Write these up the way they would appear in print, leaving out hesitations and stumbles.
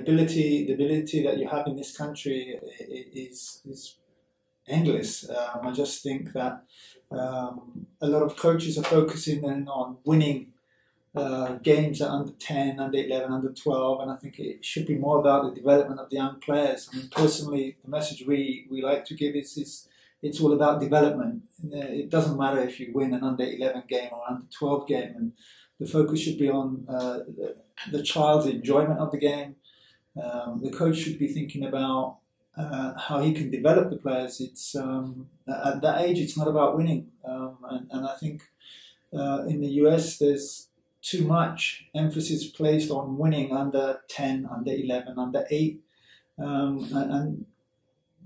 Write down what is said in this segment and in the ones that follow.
ability that you have in this country is endless. I just think that a lot of coaches are focusing on winning games at under 10, under 11, under 12, and I think it should be more about the development of the young players. I mean, personally, the message we like to give is it's all about development. It doesn't matter if you win an under 11 game or under 12 game, and the focus should be on the child's enjoyment of the game. The coach should be thinking about how he can develop the players. It's at that age, it's not about winning, and I think in the US there's too much emphasis placed on winning under 10, under 11, under 8, and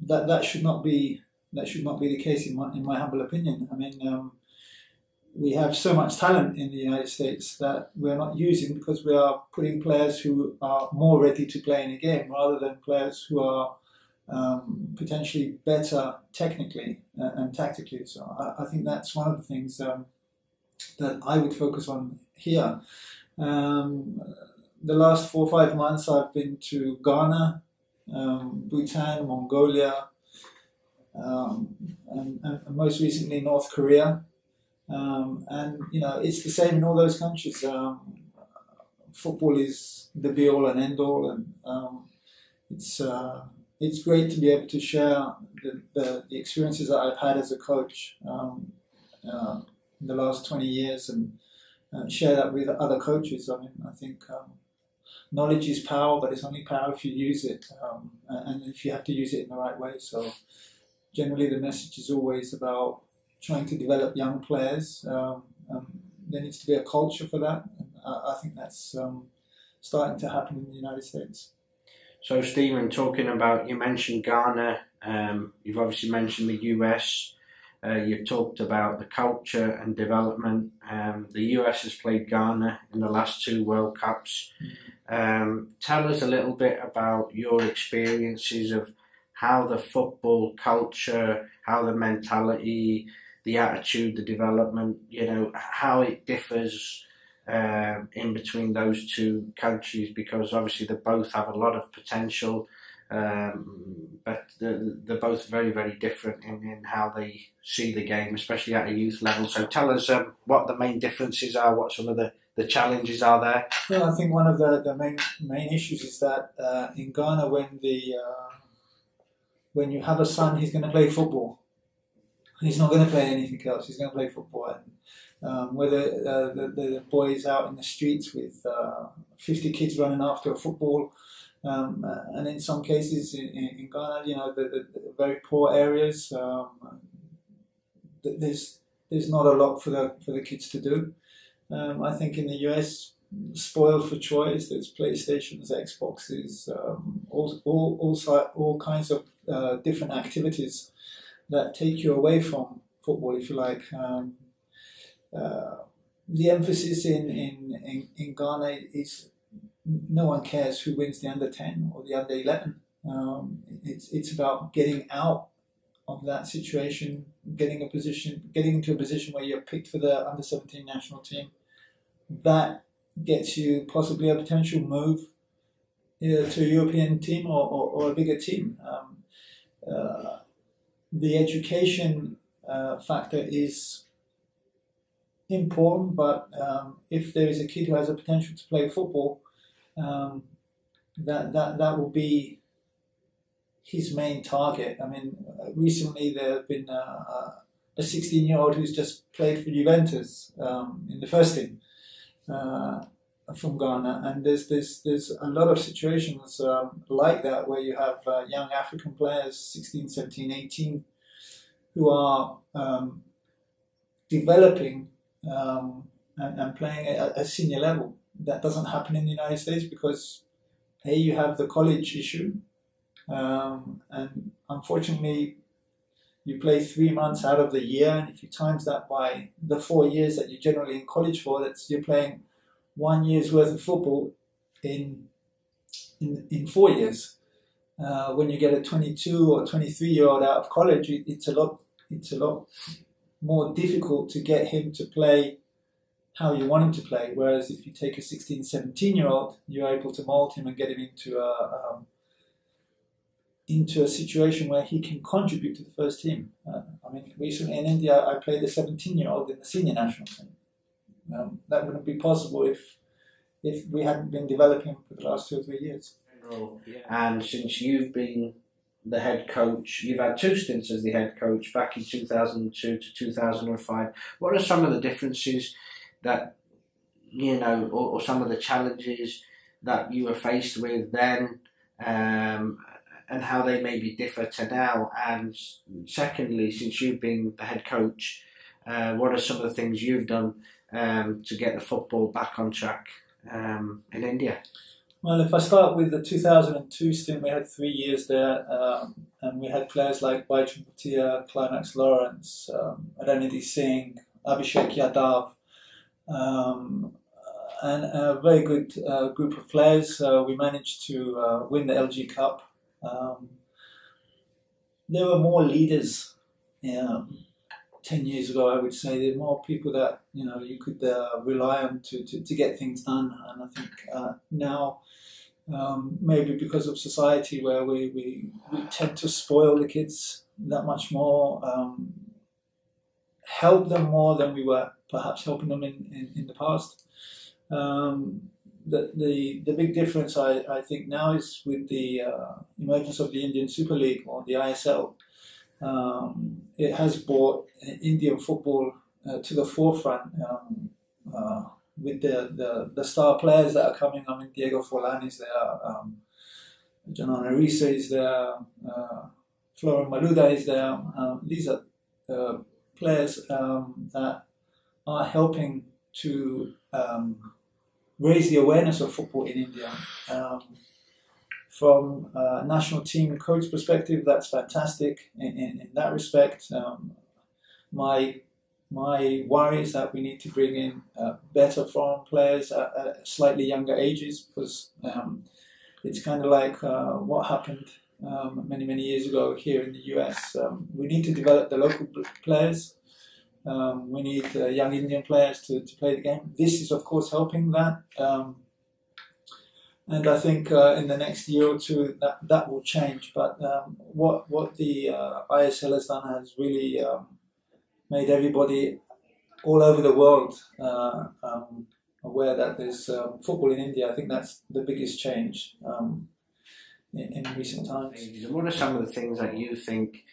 that should not be the case in my humble opinion. I mean, we have so much talent in the United States that we're not using because we are putting players who are more ready to play in a game rather than players who are potentially better technically and tactically. So I think that's one of the things that I would focus on here. The last 4 or 5 months I've been to Ghana, Bhutan, Mongolia, and most recently North Korea. And you know, it's the same in all those countries. Football is the be all and end all, and it's great to be able to share the experiences that I've had as a coach in the last 20 years and share that with other coaches. I mean, I think knowledge is power, but it's only power if you use it, and if you have to use it in the right way. So generally the message is always about trying to develop young players. There needs to be a culture for that, and I think that's starting to happen in the United States. So Stephen, talking about, you mentioned Ghana, you've obviously mentioned the US, you've talked about the culture and development. The US has played Ghana in the last 2 World Cups. Tell us a little bit about your experiences of how the football culture, how the mentality, the attitude, the development, you know, how it differs in between those 2 countries, because obviously they both have a lot of potential, but they're both very, very different in how they see the game, especially at a youth level. So tell us what the main differences are, what some of the challenges are there. Well, I think one of the main issues is that in Ghana, when you have a son, he's going to play football. He's not going to play anything else. He's going to play football. And whether the boy is out in the streets with 50 kids running after a football, and in some cases in Ghana, you know, the very poor areas, there's not a lot for the kids to do. I think in the US, spoiled for choice. There's PlayStations, Xboxes, all kinds of different activities that take you away from football, if you like. The emphasis in Ghana is no one cares who wins the under 10 or the under 11. It's about getting out of that situation, getting into a position where you're picked for the under 17 national team. That gets you possibly a potential move either to a European team or a bigger team. The education factor is important, but if there is a kid who has a potential to play football, that will be his main target. I mean, recently there have been a 16-year-old who's just played for Juventus in the first team from Ghana, and there's a lot of situations like that where you have young African players, 16, 17, 18, who are developing and playing at a senior level. That doesn't happen in the United States because you have the college issue, and unfortunately you play 3 months out of the year, and if you times that by the 4 years that you're generally in college for, you're playing 1 year's worth of football in 4 years. When you get a 22 or 23-year-old out of college, it's a lot more difficult to get him to play how you want him to play. Whereas if you take a 16, 17-year-old, you're able to mold him and get him into a situation where he can contribute to the first team. I mean, recently in India, I played a 17-year-old in the senior national team. That wouldn't be possible if we hadn't been developing for the last 2 or 3 years. And since you've been the head coach, you've had 2 stints as the head coach back in 2002 to 2005. What are some of the differences that, you know, or some of the challenges that you were faced with then, and how they maybe differ to now? And secondly, since you've been the head coach, what are some of the things you've done to get the football back on track in India? Well, if I start with the 2002 stint, we had 3 years there, and we had players like Ventura, Climax Lawrence, Ranidhi Singh, Abhishek Yadav, and a very good group of players. We managed to win the LG Cup. There were more leaders 10 years ago, I would say. There were more people that, you know, you could rely on to get things done. And I think now, maybe because of society where we tend to spoil the kids that much more, help them more than we were perhaps helping them in the past. The big difference I think now is with the emergence of the Indian Super League, or the ISL. It has brought Indian football to the forefront, with the star players that are coming. I mean, Diego Forlan is there, Janan Arisa is there, Florin Maluda is there. These are players that are helping to raise the awareness of football in India. From a national team coach perspective, that's fantastic in that respect. My worry is that we need to bring in better foreign players at slightly younger ages, because it's kind of like what happened many years ago here in the US. We need to develop the local players. We need young Indian players to play the game. This is, of course, helping that. And I think in the next year or two that will change. But what the ISL has done has really made everybody all over the world aware that there's football in India. I think that's the biggest change in recent times. What are some of the things that you think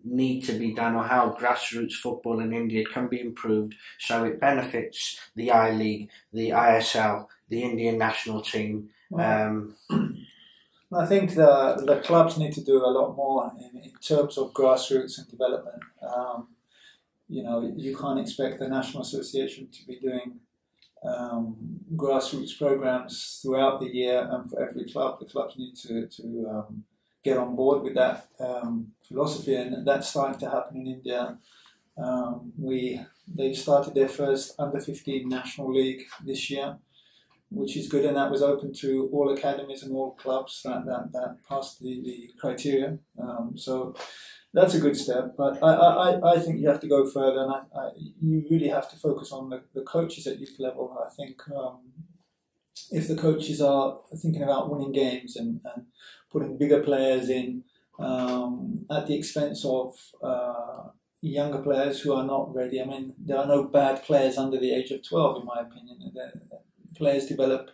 need to be done, or how grassroots football in India can be improved so it benefits the I-League, the ISL, the Indian national team? I think the clubs need to do a lot more in terms of grassroots and development. You know, you can't expect the National Association to be doing grassroots programs throughout the year, and for every club, the clubs need to get on board with that philosophy, and that's starting to happen in India. They've started their first under-15 national league this year, which is good, and that was open to all academies and all clubs that passed the criteria. So that's a good step, but I think you have to go further, and you really have to focus on the coaches at youth level. I think if the coaches are thinking about winning games and putting bigger players in at the expense of younger players who are not ready. I mean, there are no bad players under the age of 12, in my opinion. Players develop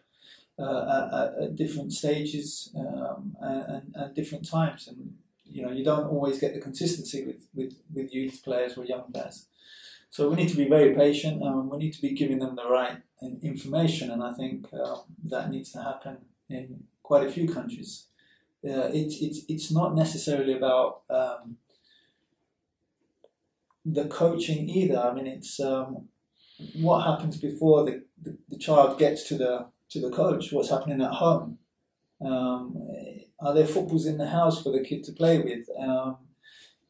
at different stages and different times, and you know, you don't always get the consistency with youth players or young players. So we need to be very patient, and we need to be giving them the right information, and I think that needs to happen in quite a few countries. It's not necessarily about the coaching either. I mean, it's what happens before the child gets to the coach. What's happening at home? Are there footballs in the house for the kid to play with?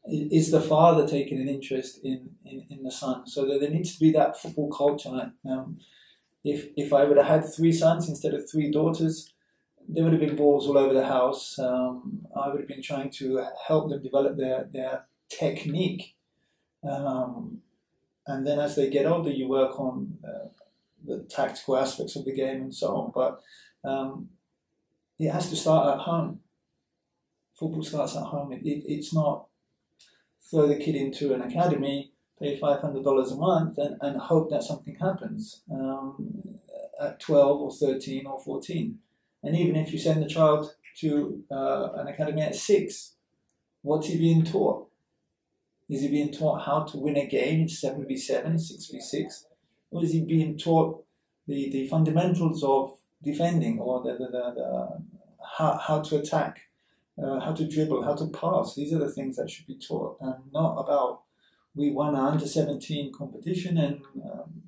Is the father taking an interest in the son? So that there needs to be that football culture. If I would have had 3 sons instead of 3 daughters, there would have been balls all over the house. I would have been trying to help them develop their technique. and then as they get older, you work on the tactical aspects of the game and so on. But it has to start at home. Football starts at home. It's not throw the kid into an academy, pay $500 a month, and hope that something happens at 12 or 13 or 14. And even if you send the child to an academy at 6, what's he being taught? Is he being taught how to win a game in 7v7, 6v6? Or is he being taught the fundamentals of defending, or how to attack, how to dribble, how to pass? These are the things that should be taught, and not about we won an under-17 competition and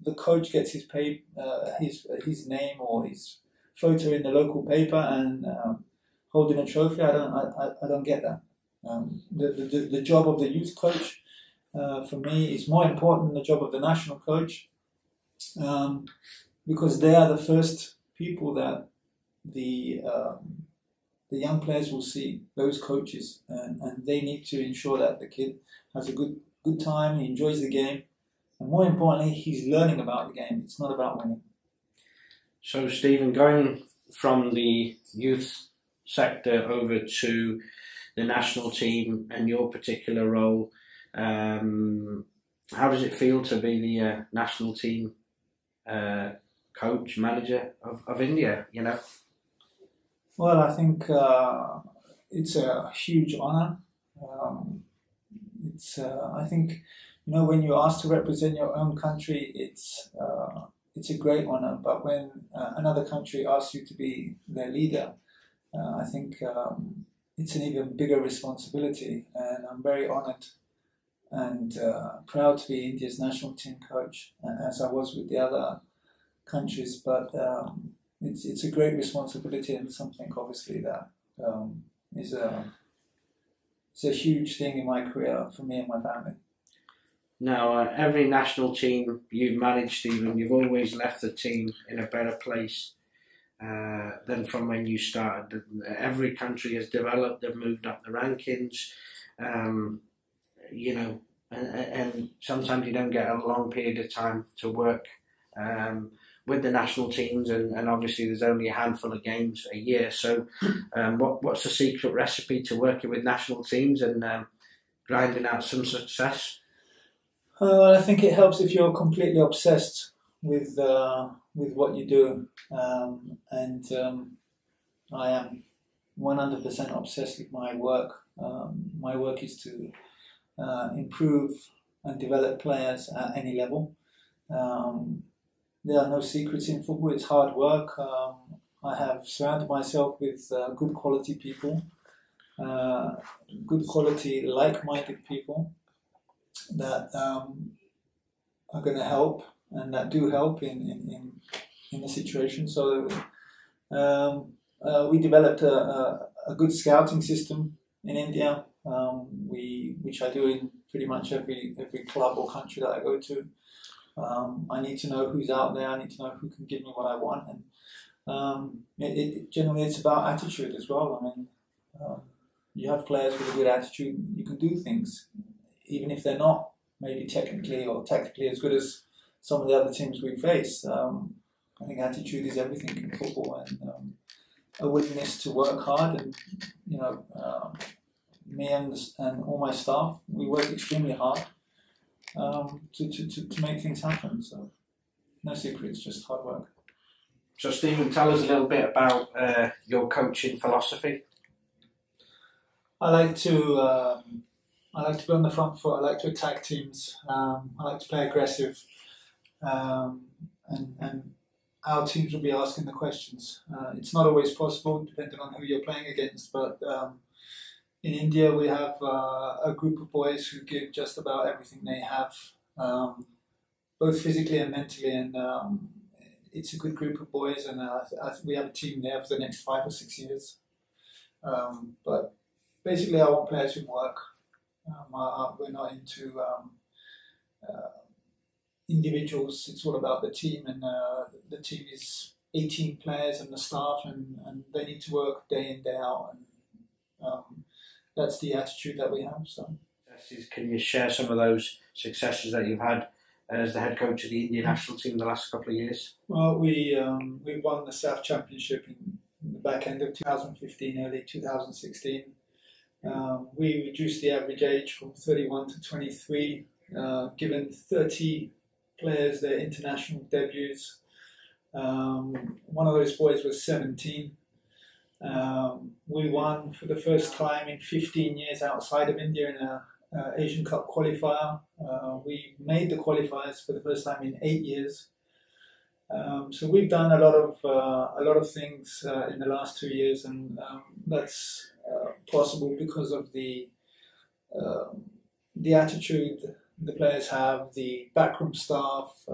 the coach gets his name or his photo in the local paper and holding a trophy. I don't get that. The job of the youth coach, for me, is more important than the job of the national coach, because they are the first people that the young players will see, those coaches, and they need to ensure that the kid has a good time, he enjoys the game, and more importantly, he's learning about the game. It's not about winning. So, Stephen, going from the youth sector over to the national team and your particular role, how does it feel to be the national team coach, manager of India, you know? Well, I think it's a huge honour. I think, when you're asked to represent your own country, it's a great honour. But when another country asks you to be their leader, I think it's an even bigger responsibility. And I'm very honoured and proud to be India's national team coach, as I was with the other countries. But it's a great responsibility, and something obviously that is it's a huge thing in my career for me and my family. Now, every national team you've managed, Stephen, you've always left the team in a better place than from when you started. Every country has developed, they've moved up the rankings, and sometimes you don't get a long period of time to work with the national teams, and obviously there's only a handful of games a year. So what's the secret recipe to working with national teams and grinding out some success? Well, I think it helps if you're completely obsessed with what you do, and I am 100% obsessed with my work. My work is to improve and develop players at any level. There are no secrets in football. It's hard work. I have surrounded myself with good quality people, good quality like-minded people that are going to help and that do help in the situation. So we developed a good scouting system in India, which I do in pretty much every club or country that I go to. I need to know who's out there. I need to know who can give me what I want, and generally it's about attitude as well. I mean, you have players with a good attitude, you can do things, even if they're not maybe technically or tactically as good as some of the other teams we face. I think attitude is everything in football, and a willingness to work hard. And me and all my staff, we work extremely hard to make things happen. So no secrets, just hard work. So Stephen, tell us a little bit about your coaching philosophy. I like to be on the front foot. I like to attack teams. I like to play aggressive, and our teams will be asking the questions. It's not always possible, depending on who you're playing against, but in India, we have a group of boys who give just about everything they have, both physically and mentally, and it's a good group of boys, and we have a team there for the next 5 or 6 years. But basically, I want players who work. We're not into individuals. It's all about the team, and the team is 18 players and the staff, and they need to work day in, day out, and that's the attitude that we have. So, can you share some of those successes that you've had as the head coach of the Indian national team the last couple of years? Well, we won the SAF Championship in the back end of 2015, early 2016. We reduced the average age from 31 to 23, given 30 players their international debuts. One of those boys was 17. We won for the first time in 15 years outside of India in a Asian Cup qualifier. We made the qualifiers for the first time in 8 years. So we've done a lot of things in the last 2 years, and that's possible because of the attitude the players have, the backroom staff.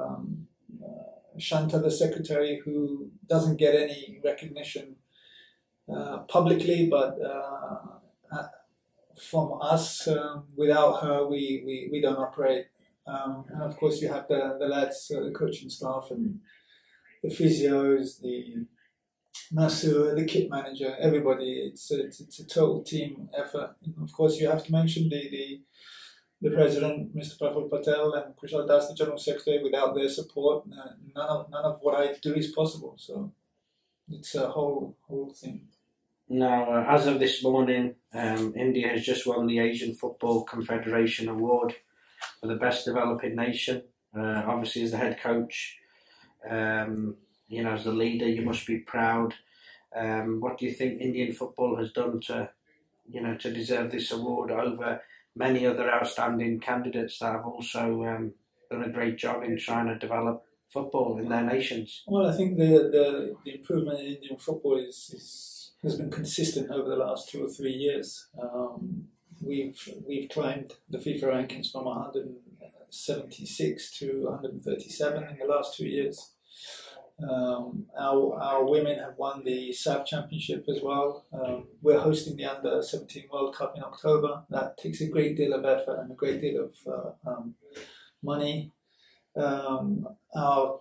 Shanta, the secretary, who doesn't get any recognition publicly, but from us, without her, we don't operate. And of course, you have the lads, the coaching staff, and the physios, the masseur, the kit manager, everybody. It's a total team effort. And of course, you have to mention the president, Mr. Praful Patel, and Kushal Das, the general secretary. Without their support, none of what I do is possible. So it's a whole thing. Now, as of this morning, India has just won the Asian Football Confederation Award for the best developing nation. Obviously, as the head coach, as the leader, you must be proud. What do you think Indian football has done to deserve this award over many other outstanding candidates that have also done a great job in trying to develop football in their nations? Well, I think the improvement in Indian football has been consistent over the last 2 or 3 years. We've climbed the FIFA rankings from 176 to 137 in the last 2 years. Our women have won the SAF Championship as well. We're hosting the Under-17 World Cup in October. That takes a great deal of effort and a great deal of money. Our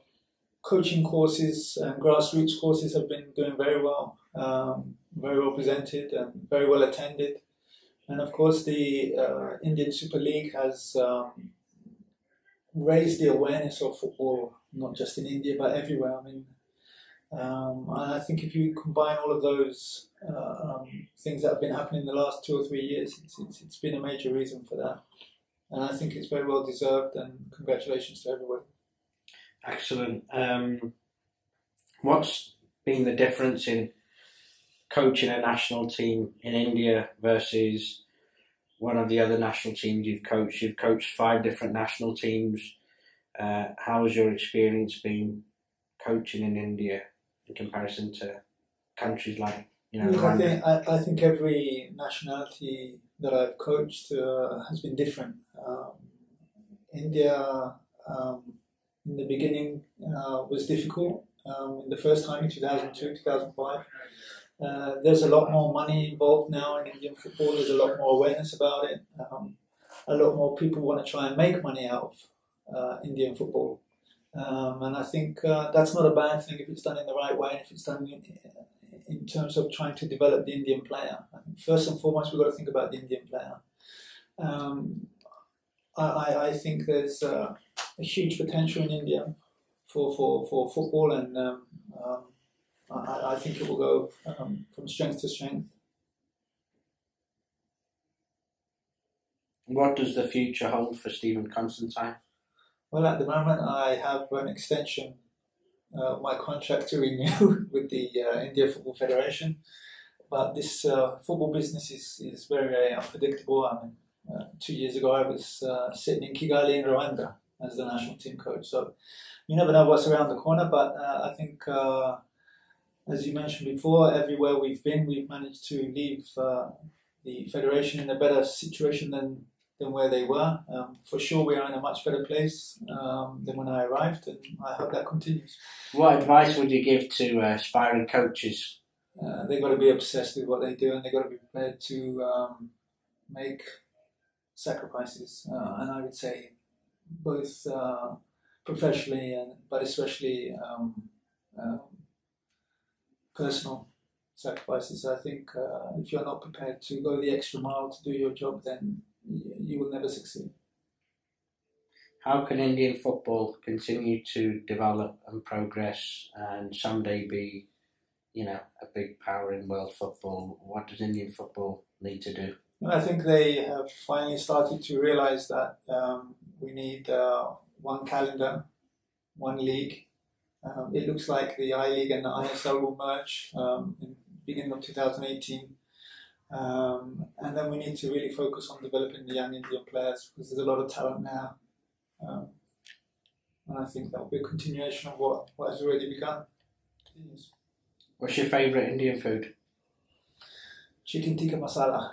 coaching courses and grassroots courses have been doing very well presented and very well attended. And of course, the Indian Super League has raised the awareness of football, not just in India but everywhere. I mean, I think if you combine all of those things that have been happening in the last 2 or 3 years, it's been a major reason for that. And I think it's very well deserved, and congratulations to everybody. Excellent. What's been the difference in coaching a national team in India versus one of the other national teams you've coached? You've coached 5 different national teams. How has your experience been coaching in India in comparison to countries like, I think every nationality that I've coached has been different. India, in the beginning, was difficult. In the first time in 2002, 2005. There's a lot more money involved now in Indian football. There's a lot more awareness about it. A lot more people want to try and make money out of Indian football. And I think that's not a bad thing if it's done in the right way, and if it's done in terms of trying to develop the Indian player. First and foremost, we've got to think about the Indian player. I think there's a huge potential in India for football, and I think it will go from strength to strength. What does the future hold for Stephen Constantine? Well, at the moment, I have an extension of my contract to renew with the India Football Federation. But this football business is very, very unpredictable. I mean, 2 years ago, I was sitting in Kigali in Rwanda as the national team coach. So you never know what's around the corner. But I think, as you mentioned before, everywhere we've been, we've managed to leave the federation in a better situation than where they were. For sure, we are in a much better place than when I arrived, and I hope that continues. What advice would you give to aspiring coaches? They've got to be obsessed with what they do, and they've got to be prepared to make sacrifices. And I would say both professionally but especially personal sacrifices. I think if you're not prepared to go the extra mile to do your job, then you will never succeed. how can Indian football continue to develop and progress and someday be, a big power in world football? What does Indian football need to do? I think they have finally started to realise that we need one calendar, one league. It looks like the I-League and the ISL will merge in the beginning of 2018. And then we need to really focus on developing the young Indian players, because there's a lot of talent now. And I think that will be a continuation of what has already begun. What's your favourite Indian food? Chicken tikka masala.